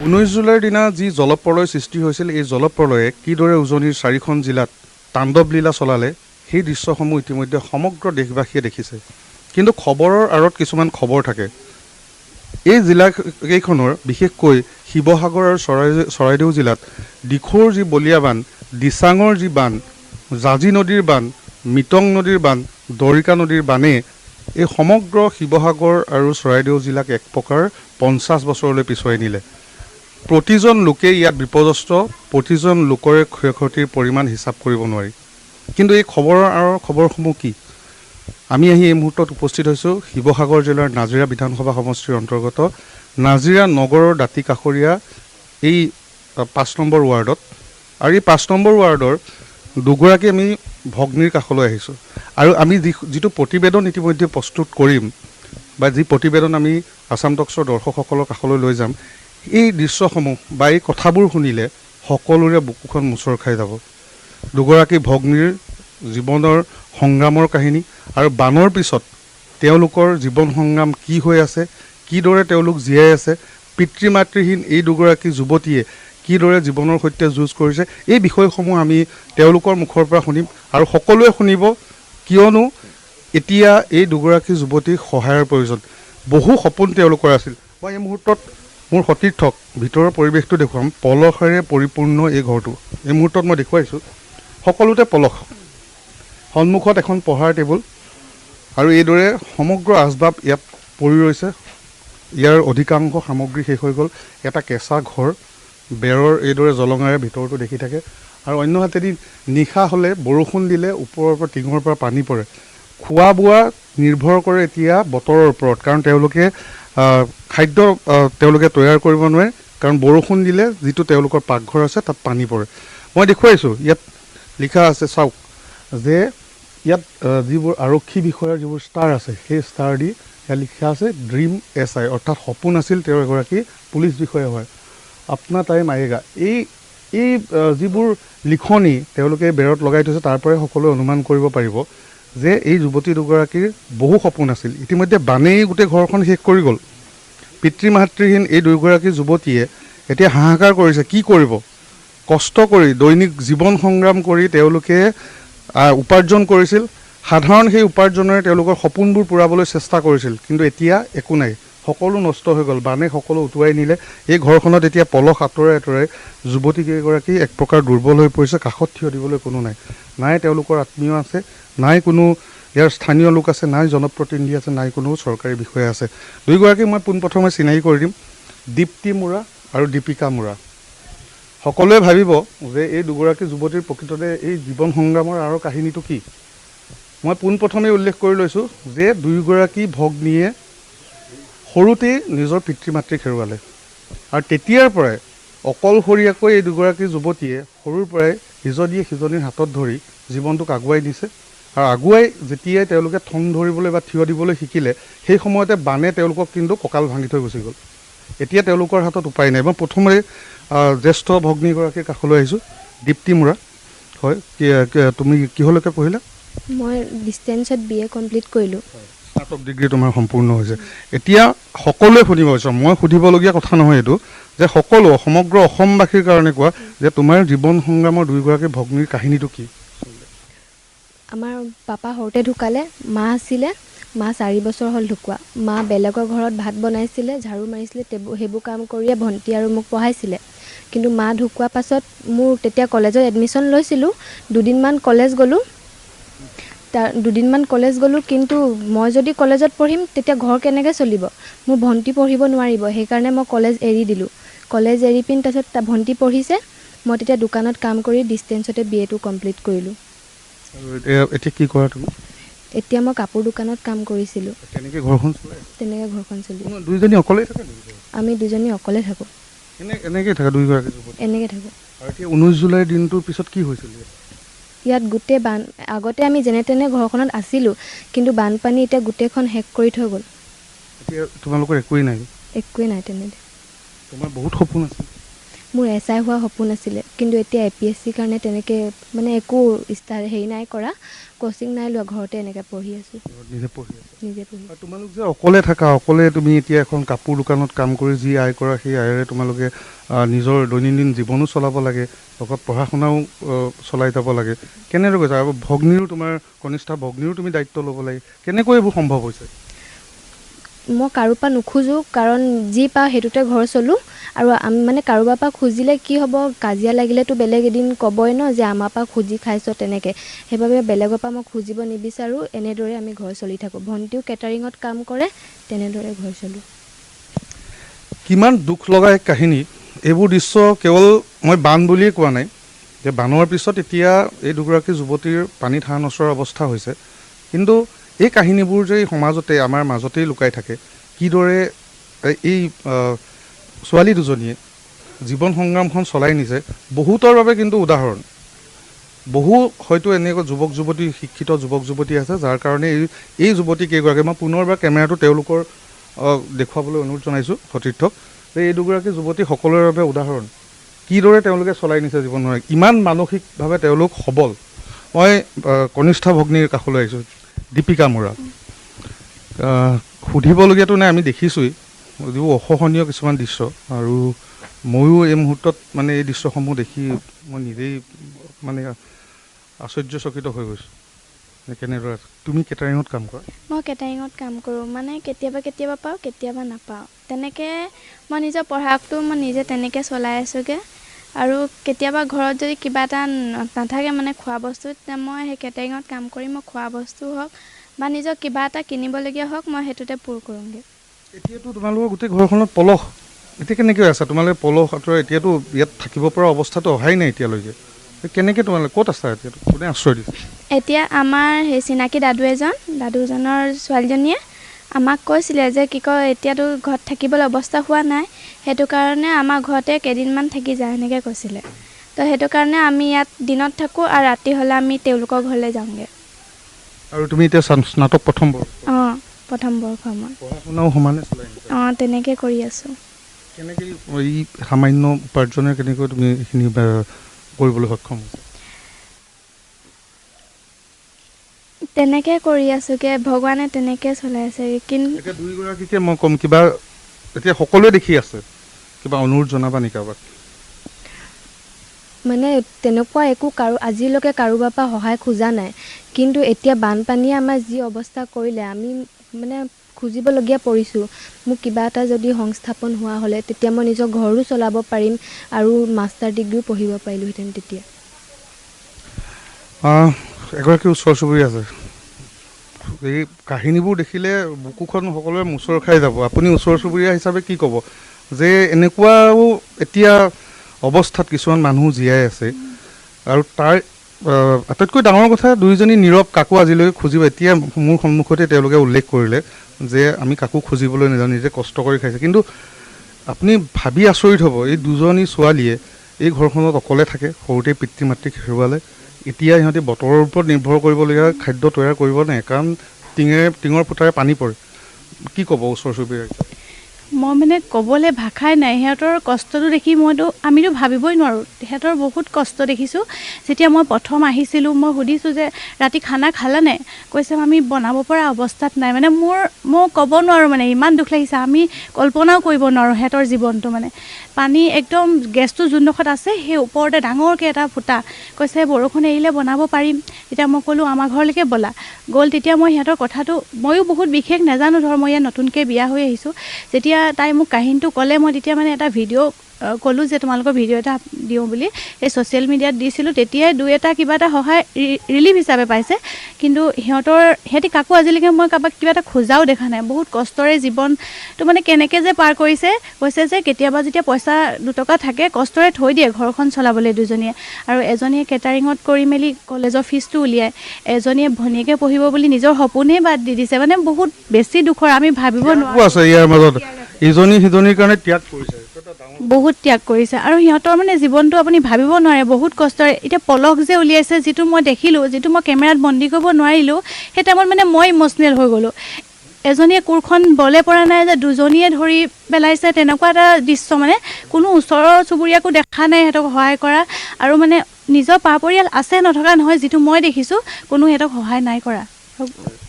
19 জুলাইৰ দিনা যি জলপ্ৰলয় সৃষ্টি হৈছিল এই জলপ্ৰলয়ে কিদৰে উজনিৰ 4খন জিলাত তাণ্ডৱ লীলা চলালে সেই দৃশ্যসমূহ ইতিমধ্যে সমগ্ৰ দেশবাসীয়ে দেখিছে। কিন্তু খবৰৰ আঁৰত কিছুমান খবৰ থাকে। এই জিলাকেইখনৰ বিশেষকৈ শিৱসাগৰ আৰু চৰাইদেউ জিলাত দিখৌৰ যি বলীয়া বান্ধ, দিচাঙৰ যি বান্ধ, জাঁজি নদীৰ বান্ধ, মিটং নদীৰ বান্ধ, দৰিকা নদীৰ বান্ধে এই সমগ্ৰ শিৱসাগৰ আৰু চৰাইদেউ জিলাক এক প্ৰকাৰ 50 বছৰলৈ পিছুৱাই নিলে। প্ৰতিজন লোকে ইয়াত বিপদগ্ৰস্ত, প্ৰতিজন লোকৰে ক্ষয়ক্ষতিৰ পৰিমাণ হিচাপ কৰিব নোৱাৰি। কিন্তু এই খবৰৰ আঁৰৰ খবৰসমূহ কি? আমি আহি এই মুহূৰ্তত উপস্থিত হৈছোঁ শিৱসাগৰ জিলাৰ নাজিৰা বিধানসভা সমষ্টিৰ অন্তৰ্গত নাজিৰা নগৰৰ দাঁতি কাষৰীয়া এই 5 নম্বৰ ৱাৰ্ডত। আৰু এই 5 নম্বৰ ৱাৰ্ডৰ দুগৰাকী আমি ভগ্নীৰ কাষলৈ আহিছোঁ। আৰু আমি যিটো প্ৰতিবেদন ইতিমধ্যে প্ৰস্তুত কৰিম বা যি প্ৰতিবেদন আমি আছাম টক্সৰ দৰ্শকসকলৰ কাষলৈ লৈ যাম, এই দৃশ্যসমূহ বা এই কথাবোৰ শুনিলে সকলোৰে বুকুখন মোচৰ খাই যাব। দুগৰাকী ভগ্নীৰ জীৱনৰ সংগ্ৰামৰ কাহিনী আৰু বানৰ পিছত তেওঁলোকৰ জীৱন সংগ্ৰাম কি হৈ আছে, কিদৰে তেওঁলোক জীয়াই আছে, পিতৃ মাতৃহীন এই দুগৰাকী যুৱতীয়ে কিদৰে জীৱনৰ সৈতে যুঁজ কৰিছে, এই বিষয়সমূহ আমি তেওঁলোকৰ মুখৰ পৰা শুনিম। আৰু সকলোৱে শুনিব, কিয়নো এতিয়া এই দুগৰাকী যুৱতীক সহায়ৰ প্ৰয়োজন। বহু সপোন তেওঁলোকৰ আছিল। মই এই মুহূৰ্তত মোৰ সতীৰ্থক ভিতৰৰ পৰিৱেশটো দেখুৱাম। পলসেৰে পৰিপূৰ্ণ এই ঘৰটো এই মুহূৰ্তত মই দেখুৱাইছোঁ। সকলোতে পলস, সন্মুখত এখন পঢ়াৰ টেবুল আৰু এইদৰে সমগ্ৰ আচবাব ইয়াত পৰি ৰৈছে। ইয়াৰ অধিকাংশ সামগ্ৰী শেষ হৈ গ'ল। এটা কেঁচা ঘৰ, বেৰৰ এইদৰে জলঙাৰে ভিতৰটো দেখি থাকে। আৰু অন্য হাতেদি নিশা হ'লে বৰষুণ দিলে ওপৰৰ পৰা টিঙৰ পৰা পানী পৰে। খোৱা বোৱা নিৰ্ভৰ কৰে এতিয়া বতৰৰ ওপৰত, কাৰণ তেওঁলোকে খাদ্য তেওঁলোকে তৈয়াৰ কৰিব নোৱাৰে, কাৰণ বৰষুণ দিলে যিটো তেওঁলোকৰ পাকঘৰ আছে তাত পানী পৰে। মই দেখুৱাইছোঁ, ইয়াত লিখা আছে চাওক, যে ইয়াত যিবোৰ আৰক্ষী বিষয়াৰ যিবোৰ ষ্টাৰ আছে সেই ষ্টাৰ দি ইয়াত লিখা আছে ড্ৰিম SI, অৰ্থাৎ সপোন আছিল তেওঁ এগৰাকী পুলিচ বিষয়া হয়। আপনা টাইম আয়েগা, এই যিবোৰ লিখনি তেওঁলোকে বেৰত লগাই থৈছে তাৰ পৰাই সকলোৱে অনুমান কৰিব পাৰিব যে এই যুৱতী দুগৰাকীৰ বহু সপোন আছিল। ইতিমধ্যে বানেই গোটেই ঘৰখন শেষ কৰি গ'ল। পিতৃ মাতৃহীন এই দুগৰাকী যুৱতীয়ে এতিয়া হাহাকাৰ কৰিছে, কি কৰিব? কষ্ট কৰি দৈনিক জীৱন সংগ্ৰাম কৰি তেওঁলোকে উপাৰ্জন কৰিছিল। সাধাৰণ সেই উপাৰ্জনেৰে তেওঁলোকৰ সপোনবোৰ পূৰাবলৈ চেষ্টা কৰিছিল, কিন্তু এতিয়া একো নাই, সকলো নষ্ট হৈ গ'ল। বানে সকলো উটুৱাই নিলে। এই ঘৰখনত এতিয়া পলস আঁতৰাই আঁতৰাই যুৱতীকেইগৰাকী এক প্ৰকাৰ দুৰ্বল হৈ পৰিছে। কাষত থিয় দিবলৈ কোনো নাই। নাই তেওঁলোকৰ আত্মীয় আছে, নাই কোনো ইয়াৰ স্থানীয় লোক আছে, নাই জনপ্ৰতিনিধি আছে, নাই কোনো চৰকাৰী বিষয়া আছে। দুয়োগৰাকী মই পোনপ্ৰথমে চিনাকি কৰি দিম, দীপ্তি মুৰা আৰু দীপিকা মুৰা। সকলোৱে ভাবিব যে এই দুগৰাকী যুৱতীৰ প্ৰকৃততে এই জীৱন সংগ্ৰামৰ আৰু কাহিনীটো কি। মই পোনপ্ৰথমে উল্লেখ কৰি লৈছোঁ যে দুয়োগৰাকী ভগ্নীয়ে সৰুতেই নিজৰ পিতৃ মাতৃক হেৰুৱালে। আৰু তেতিয়াৰ পৰাই অকলশৰীয়াকৈ এই দুগৰাকী যুৱতীয়ে সৰুৰ পৰাই ইজনীয়ে সিজনীৰ হাতত ধৰি জীৱনটোক আগুৱাই নিছে। আৰু আগুৱাই যেতিয়াই তেওঁলোকে ঠন ধৰিবলৈ বা থিয় দিবলৈ শিকিলে, সেই সময়তে বানে তেওঁলোকক কিন্তু কঁকাল ভাঙি থৈ গুচি গ'ল। এতিয়া তেওঁলোকৰ হাতত উপায় নাই। মই প্ৰথমে জ্যেষ্ঠ ভগ্নীগৰাকীৰ কাষলৈ আহিছোঁ। দীপ্তি মুৰা, হয়, তুমি কিহলৈকে পঢ়িলা? মই ডিষ্টেঞ্চত BA কমপ্লিট কৰিলোঁ। স্নাতক ডিগ্ৰী তোমাৰ সম্পূৰ্ণ হৈছে। এতিয়া সকলোৱে শুনিব বিচাৰোঁ, মই সুধিবলগীয়া কথা নহয় এইটো, যে সকলো সমগ্ৰ অসমবাসীৰ কাৰণে কোৱা যে তোমাৰ জীৱন সংগ্ৰামৰ দুয়োগৰাকী ভগ্নীৰ কাহিনীটো কি? আমাৰ পাপা সৰুতে ঢুকালে, মা আছিলে, মা 4 বছৰ হ'ল ঢুকুৱা। মা বেলেগৰ ঘৰত ভাত বনাইছিলে, ঝাৰু মাৰিছিলে, সেইবোৰ কাম কৰিয়ে ভণ্টি আৰু মোক পঢ়াইছিলে। কিন্তু মা ঢুকোৱাৰ পাছত মোৰ তেতিয়া কলেজত এডমিশ্যন লৈছিলোঁ। দুদিনমান কলেজ গ'লোঁ, কিন্তু মই যদি কলেজত পঢ়িম তেতিয়া ঘৰ কেনেকৈ চলিব? মোৰ ভণ্টি পঢ়িব নোৱাৰিব, সেইকাৰণে মই কলেজ এৰি দিলোঁ। কলেজ এৰি পিনি তাৰপিছত ভণ্টি পঢ়িছে, মই তেতিয়া দোকানত কাম কৰি ডিষ্টেঞ্চতে BA টো কমপ্লিট কৰিলোঁ। এতিয়া কি কৰা তুমি? এতিয়া মই কাপোৰ দোকানত কাম কৰিছিলোঁ। তেনেকৈ ঘৰখন চলাই? তেনেকৈ ঘৰখন চলি। দুইজনী অকলেই থাকে? আমি দুজনী অকলে থাকোঁ। এনেকৈ থাকে দুয়োগৰাকী যুৱতী? এনেকৈ থাকোঁ। আৰু এতিয়া 19 জুলাইৰ দিনটোৰ পিছত কি হৈছিল? ইয়াত গোটেই আগতে আমি যেনে তেনে ঘৰখনত আছিলোঁ, কিন্তু বানপানী এতিয়া গোটেইখন শেষ কৰি থৈ গ'ল। এতিয়া তোমালোকৰ একোৱেই নাই? একোৱেই নাই তেনেকৈ। তোমাৰ বহুত সপোন আছিল? মোৰ SI হোৱা সপোন আছিলে, কিন্তু এতিয়া APSC কাৰণে তেনেকৈ মানে একো হেৰি নাই কৰা, কোচিং নাই লোৱা, ঘৰতে এনেকৈ পঢ়ি আছোঁ, নিজে পঢ়ি আছা। নিজে পঢ়ি। আৰু তোমালোক যে অকলে থাকা, অকলে তুমি এতিয়া এখন কাপোৰ দোকানত কাম কৰি যি আয় কৰা, সেই আয়েৰে তোমালোকে নিজৰ দৈনন্দিন জীৱনো চলাব লাগে, লগত পঢ়া শুনাও চলাই যাব লাগে, কেনেদৰে কৈছা? আৰু ভগ্নীৰো, তোমাৰ কনিষ্ঠ ভগ্নীৰো তুমি দায়িত্ব ল'ব লাগে, কেনেকৈ এইবোৰ সম্ভৱ হৈছে? মই কাৰোৰ পৰা নোখোজোঁ, কাৰণ যি পাওঁ সেইটোতে ঘৰ চলোঁ। আৰু মানে কাৰোবাৰ পৰা খুজিলে কি হ'ব, কাজিয়া লাগিলেতো বেলেগ এদিন ক'বই ন যে আমাৰ পৰা খুজি খাইছ তেনেকৈ। সেইবাবে বেলেগৰ পৰা মই খুজিব নিবিচাৰোঁ, এনেদৰে আমি ঘৰ চলি থাকোঁ। ভণ্টিও কেটাৰিঙত কাম কৰে, তেনেদৰে ঘৰ চলোঁ। কিমান দুখ লগা এক কাহিনী এইবোৰ দৃশ্য। কেৱল মই বান বুলিয়েই কোৱা নাই, যে বানৰ পিছত এতিয়া এই দুগৰাকী যুৱতীৰ পানীত হাঁহ নচৰাৰ অৱস্থা হৈছে, কিন্তু এই কাহিনীবোৰ যে সমাজতে আমাৰ মাজতেই লুকাই থাকে, কিদৰে এই ছোৱালী দুজনীয়ে জীৱন সংগ্ৰামখন চলাই নিছে, বহুতৰ বাবে কিন্তু উদাহৰণ। বহু হয়তো এনেকুৱা যুৱক যুৱতী, শিক্ষিত যুৱক যুৱতী আছে, যাৰ কাৰণে এই যুৱতী কেইগৰাকী, মই পুনৰবাৰ কেমেৰাটো তেওঁলোকৰ দেখুৱাবলৈ অনুৰোধ জনাইছোঁ সতীৰ্থক, যে এই দুগৰাকী যুৱতী সকলোৰে বাবে উদাহৰণ, কিদৰে তেওঁলোকে চলাই নিছে জীৱন। ইমান মানসিকভাৱে তেওঁলোক সবল। মই কনিষ্ঠ ভগ্নীৰ কাষলৈ আহিছোঁ, দীপিকা মুৰা। সুধিবলগীয়াতো নাই, আমি দেখিছোঁৱেই যিবোৰ অসহনীয় কিছুমান দৃশ্য, আৰু ময়ো এই মুহূৰ্তত মানে এই দৃশ্যসমূহ দেখি মই নিজেই মানে আশ্চৰ্যচকিত হৈ গৈছোঁ। কেনেদৰে তুমি কেটাৰিঙত কাম কৰা? মই কেটাৰিঙত কাম কৰোঁ, মানে কেতিয়াবা পাওঁ, কেতিয়াবা নাপাওঁ। তেনেকৈ মই নিজৰ পঢ়াটো মই নিজে তেনেকৈ চলাই আছোঁগৈ। আৰু কেতিয়াবা ঘৰত যদি কিবা এটা নাথাকে, মানে খোৱা বস্তু, তেতিয়া মই সেই কেটাৰিঙত কাম কৰি মই খোৱা বস্তু হওক বা নিজৰ কিবা এটা কিনিবলগীয়া হওক, মই সেইটোতে পূৰ কৰোঁগৈ। এতিয়াতো তোমালোকৰ গোটেই ঘৰখনত পলস, এতিয়া কেনেকৈ আছে? তোমালোকে পলস আঁতৰাই, এতিয়াতো ইয়াত থাকিব পৰা অৱস্থাটো অহাই নাই এতিয়ালৈকে, কেনেকৈ তোমালোকে ক'ত আছা? এতিয়া কোনে আশ্ৰয় দিছে? এতিয়া আমাৰ সেই চিনাকি দাদুজনৰ ছোৱালীজনীয়ে আমাক কৈছিলে যে কি কয়, এতিয়াতো ঘৰত থাকিবলৈ অৱস্থা হোৱা নাই, সেইটো কাৰণে আমাৰ ঘৰতে কেইদিনমান থাকি যায়, সেনেকৈ কৈছিলে। তো সেইটো কাৰণে আমি ইয়াত দিনত থাকোঁ, আৰু ৰাতি হ'লে আমি তেওঁলোকৰ ঘৰলৈ যাওঁগৈ। আৰু তুমি এতিয়া স্নাতক প্ৰথম বৰ্ষ? অঁ, প্ৰথম বৰ্ষ মই। পঢ়া শুনাও সমানে চলাই আছা? অঁ, তেনেকৈ কৰি আছোঁ। কেনেকৈ এই সামান্য উপাৰ্জনে কেনেকৈ তুমি এইখিনি কৰিবলৈ সক্ষম হৈছা? তেনেকৈ কৰি আছোঁগৈ, ভগৱানে তেনেকৈ চলাই আছে। কিন্তু এতিয়া দুয়োগৰাকীকে মই ক'ম, কিবা এতিয়া সকলোৱে দেখি আছে, কিবা অনুৰোধ জনাবা নেকি কাৰোবাক? মানে তেনেকুৱা একো আজিলৈকে কাৰোবাৰ পৰা সহায় খোজা নাই, কিন্তু এতিয়া বানপানীয়ে আমাৰ যি অৱস্থা কৰিলে, আমি মানে খুজিবলগীয়া পৰিছোঁ। মোক কিবা এটা যদি সংস্থাপন হোৱা হ'লে, তেতিয়া মই নিজৰ ঘৰো চলাব পাৰিম, আৰু মাষ্টাৰ ডিগ্ৰীও পঢ়িব পাৰিলোঁহেঁতেন তেতিয়া। এগৰাকী ওচৰ চুবুৰীয়া আছে, এই কাহিনীবোৰ দেখিলে বুকুখন সকলোৱে মোচৰ খাই যাব। আপুনি ওচৰ চুবুৰীয়া হিচাপে কি ক'ব, যে এনেকুৱাও এতিয়া অৱস্থাত কিছুমান মানুহ জীয়াই আছে, আৰু তাৰ আটাইতকৈ ডাঙৰ কথা, দুয়োজনী নীৰৱ, কাকো আজিলৈকে খুজিব, এতিয়া মোৰ সন্মুখতে তেওঁলোকে উল্লেখ কৰিলে যে আমি কাকো খুজিবলৈ নাযাওঁ, নিজে কষ্ট কৰি খাইছে। কিন্তু আপুনি ভাবি আচৰিত হ'ব, এই দুজনী ছোৱালীয়ে এই ঘৰখনত অকলে থাকে, সৰুতে পিতৃ মাতৃক হেৰুৱালে, এতিয়া সিহঁতে বতৰৰ ওপৰত নিৰ্ভৰ কৰিবলগীয়া খাদ্য তৈয়াৰ কৰিব নাই, কাৰণ টিঙৰ ফুটাৰে পানী পৰে। কি ক'ব ওচৰ চুবুৰীয়া? মই মানে ক'বলৈ ভাষাই নাই, সিহঁতৰ কষ্টটো দেখি আমিতো ভাবিবই নোৱাৰোঁ। সিহঁতৰ বহুত কষ্ট দেখিছোঁ। যেতিয়া মই প্ৰথম আহিছিলোঁ, মই সুধিছোঁ যে ৰাতি খানা খালানে? কৈছে আমি বনাব পৰা অৱস্থাত নাই। মানে মই ক'ব নোৱাৰোঁ, মানে ইমান দুখ লাগিছে। আমি কল্পনাও কৰিব নোৱাৰোঁ সিহঁতৰ জীৱনটো। মানে পানী একদম গেছটো যোনডোখৰত আছে, সেই ওপৰতে ডাঙৰকৈ এটা ফুটা। কৈছে বৰষুণ এৰিলে বনাব পাৰিম। তেতিয়া মই ক'লোঁ আমাৰ ঘৰলৈকে ব'লা। গ'ল। তেতিয়া মই সিহঁতৰ কথাটো, ময়ো বহুত বিশেষ নাজানো, মই ইয়াত নতুনকৈ বিয়া হৈ আহিছোঁ। যেতিয়া তাই মোক কাহিনীটো ক'লে, মই তেতিয়া মানে এটা ভিডিঅ' ক'লোঁ যে তোমালোকৰ ভিডিঅ' এটা দিওঁ বুলি, এই ছ'চিয়েল মিডিয়াত দিছিলোঁ। তেতিয়াই দুই এটা কিবা এটা সহায় ৰিলিফ হিচাপে পাইছে। কিন্তু সিহঁতি কাকো আজিলৈকে মই কাৰোবাক কিবা এটা খোজাও দেখা নাই। বহুত কষ্টৰে জীৱনটো মানে কেনেকৈ যে পাৰ কৰিছে। কৈছে যে কেতিয়াবা যেতিয়া পইচা দুটকা থাকে, কষ্টৰে থৈ দিয়ে ঘৰখন চলাবলৈ দুজনীয়ে। আৰু এজনীয়ে কেটাৰিঙত কৰি মেলি কলেজৰ ফিজটো উলিয়ায়, এজনীয়ে ভনীয়েকে পঢ়িব বুলি নিজৰ সপোনেই বাদ দি দিছে। মানে বহুত বেছি দুখৰ, আমি ভাবিব নোৱাৰোঁ। আছে ইয়াৰ মাজত ইজনী সিজনীৰ কাৰণে ত্যাগ কৰিছে, বহুত ত্যাগ কৰিছে। আৰু সিহঁতৰ মানে জীৱনটো আপুনি ভাবিব নোৱাৰে, বহুত কষ্টৰে। এতিয়া পলস যে উলিয়াইছে, যিটো মই দেখিলোঁ, যিটো মই কেমেৰাত বন্দী কৰিব নোৱাৰিলোঁ, সেই টাইমত মানে মই ইম'চনেল হৈ গ'লোঁ। এজনীয়ে কোৰখন বলে পৰা নাই যে দুজনীয়ে ধৰি পেলাইছে, তেনেকুৱা এটা দৃশ্য মানে কোনো ওচৰৰ চুবুৰীয়াকো দেখা নাই সিহঁতক সহায় কৰা। আৰু মানে নিজৰ পা পৰিয়াল আছে নথকা নহয়, যিটো মই দেখিছোঁ কোনো সিহঁতক সহায় নাই কৰা।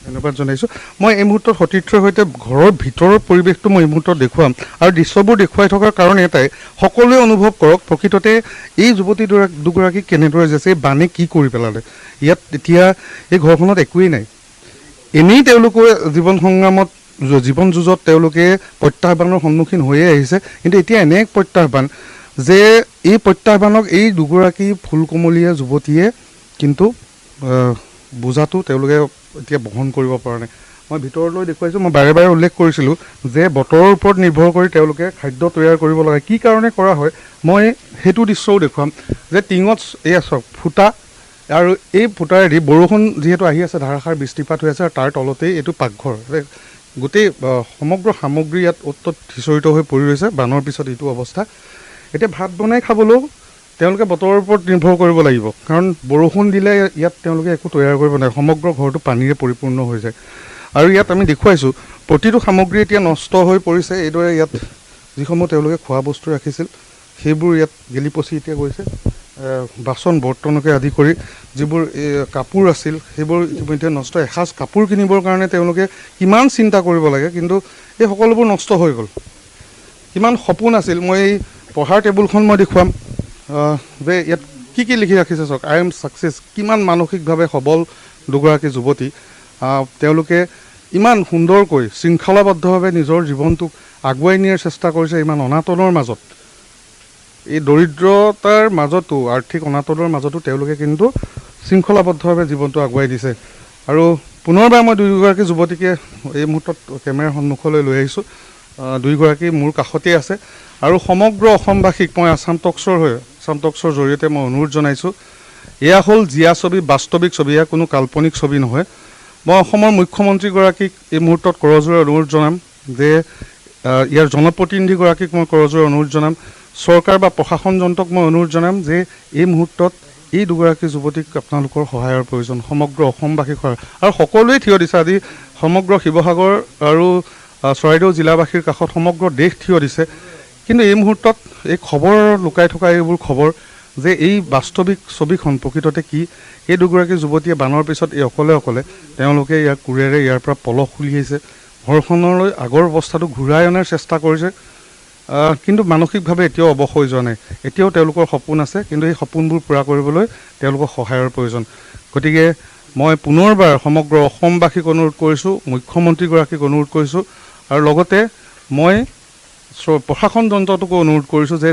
ধন্যবাদ জনাইছোঁ। মই এই মুহূৰ্তত সতীৰ্থৰ সৈতে ঘৰৰ ভিতৰৰ পৰিৱেশটো মই এই মুহূৰ্তত দেখুৱাম, আৰু দৃশ্যবোৰ দেখুৱাই থকাৰ কাৰণ এটাই, সকলোৱে অনুভৱ কৰক প্ৰকৃততে এই যুৱতী দুগৰাকী কেনেদৰে যাইছে, এই বানে কি কৰি পেলালে। ইয়াত এতিয়া এই ঘৰখনত একোৱেই নাই, এনেই তেওঁলোকে জীৱন সংগ্ৰামত জীৱন যুঁজত তেওঁলোকে প্ৰত্যাহ্বানৰ সন্মুখীন হৈয়ে আহিছে। কিন্তু এতিয়া এনে এক প্ৰত্যাহ্বান যে এই প্ৰত্যাহ্বানক এই দুগৰাকী ফুলকুমলীয়া যুৱতীয়ে কিন্তু বোজাটো তেওঁলোকে এতিয়া বহন কৰিব পৰা নাই। মই ভিতৰলৈ দেখুৱাইছোঁ, মই বাৰে বাৰে উল্লেখ কৰিছিলোঁ যে বতৰৰ ওপৰত নিৰ্ভৰ কৰি তেওঁলোকে খাদ্য তৈয়াৰ কৰিব লাগে। কি কাৰণে কৰা হয় মই সেইটো দৃশ্যও দেখুৱাম, যে টিঙত এয়া চাওক ফুটা, আৰু এই ফুটাৰেদি বৰষুণ যিহেতু আহি আছে, ধাৰাসাৰ বৃষ্টিপাত হৈ আছে, আৰু তাৰ তলতেই এইটো পাকঘৰ। গোটেই সমগ্ৰ সামগ্ৰী ইয়াত অ'ত ত'ত সিঁচৰিত হৈ পৰি ৰৈছে। বানৰ পিছত এইটো অৱস্থা। এতিয়া ভাত বনাই খাবলৈও তেওঁলোকে বতৰৰ ওপৰত নিৰ্ভৰ কৰিব লাগিব, কাৰণ বৰষুণ দিলে ইয়াত তেওঁলোকে একো তৈয়াৰ কৰিব নোৱাৰে, সমগ্ৰ ঘৰটো পানীৰে পৰিপূৰ্ণ হৈ যায়। আৰু ইয়াত আমি দেখুৱাইছোঁ প্ৰতিটো সামগ্ৰী এতিয়া নষ্ট হৈ পৰিছে। এইদৰে ইয়াত যিসমূহ তেওঁলোকে খোৱা বস্তু ৰাখিছিল সেইবোৰ ইয়াত গেলি পচি এতিয়া গৈছে। বাচন বৰ্তনকে আদি কৰি যিবোৰ কাপোৰ আছিল সেইবোৰ ইতিমধ্যে নষ্ট। এসাঁজ কাপোৰ কিনিবৰ কাৰণে তেওঁলোকে কিমান চিন্তা কৰিব লাগে, কিন্তু এই সকলোবোৰ নষ্ট হৈ গ'ল। কিমান সপোন আছিল। মই এই পঢ়াৰ টেবুলখন মই দেখুৱাম যে ইয়াত কি কি লিখি ৰাখিছে চাওক, আই এম ছাকচেছ। কিমান মানসিকভাৱে সবল দুগৰাকী যুৱতী, তেওঁলোকে ইমান সুন্দৰকৈ শৃংখলাবদ্ধভাৱে নিজৰ জীৱনটোক আগুৱাই নিয়াৰ চেষ্টা কৰিছে। ইমান অনাটনৰ মাজত, এই দৰিদ্ৰতাৰ মাজতো, আৰ্থিক অনাটনৰ মাজতো তেওঁলোকে কিন্তু শৃংখলাবদ্ধভাৱে জীৱনটো আগুৱাই দিছে। আৰু পুনৰবাৰ মই দুয়োগৰাকী যুৱতীকে এই মুহূৰ্তত কেমেৰাৰ সন্মুখলৈ লৈ আহিছোঁ। দুয়োগৰাকী মোৰ কাষতেই আছে, আৰু সমগ্ৰ অসমবাসীক মই আছাম টক্সৰ জৰিয়তে মই অনুৰোধ জনাইছোঁ, এয়া হ'ল জীয়া ছবি, বাস্তৱিক ছবি, এয়া কোনো কাল্পনিক ছবি নহয়। মই অসমৰ মুখ্যমন্ত্ৰীগৰাকীক এই মুহূৰ্তত কৰজোৰে অনুৰোধ জনাম যে ইয়াৰ জনপ্ৰতিনিধিগৰাকীক মই কৰজোৰে অনুৰোধ জনাম, চৰকাৰ বা প্ৰশাসন যন্ত্ৰক মই অনুৰোধ জনাম যে এই মুহূৰ্তত এই দুগৰাকী যুৱতীক আপোনালোকৰ সহায়ৰ প্ৰয়োজন, সমগ্ৰ অসমবাসীক সহায়। আৰু সকলোৱে থিয় দিছে আজি, সমগ্ৰ শিৱসাগৰ আৰু চৰাইদেউ জিলাবাসীৰ কাষত সমগ্ৰ দেশ থিয় দিছে। কিন্তু এই মুহূৰ্তত এই খবৰ লুকাই থকা এইবোৰ খবৰ যে এই বাস্তৱিক ছবিখন প্ৰকৃততে কি, এই দুগৰাকী যুৱতীয়ে বানৰ পিছত এই অকলে তেওঁলোকে ইয়াৰ কোৰেৰে ইয়াৰ পৰা পলস উলিয়াইছে, ঘৰখনলৈ আগৰ অৱস্থাটো ঘূৰাই অনাৰ চেষ্টা কৰিছে। কিন্তু মানসিকভাৱে এতিয়াও অৱশ হৈ যোৱা নাই। এতিয়াও তেওঁলোকৰ সপোন আছে, কিন্তু এই সপোনবোৰ পূৰা কৰিবলৈ তেওঁলোকৰ সহায়ৰ প্ৰয়োজন। গতিকে মই পুনৰবাৰ সমগ্ৰ অসমবাসীক অনুৰোধ কৰিছোঁ, মুখ্যমন্ত্ৰীগৰাকীক অনুৰোধ কৰিছোঁ, আৰু লগতে মই প্ৰশাসন যন্ত্ৰটোকো অনুৰোধ কৰিছোঁ যে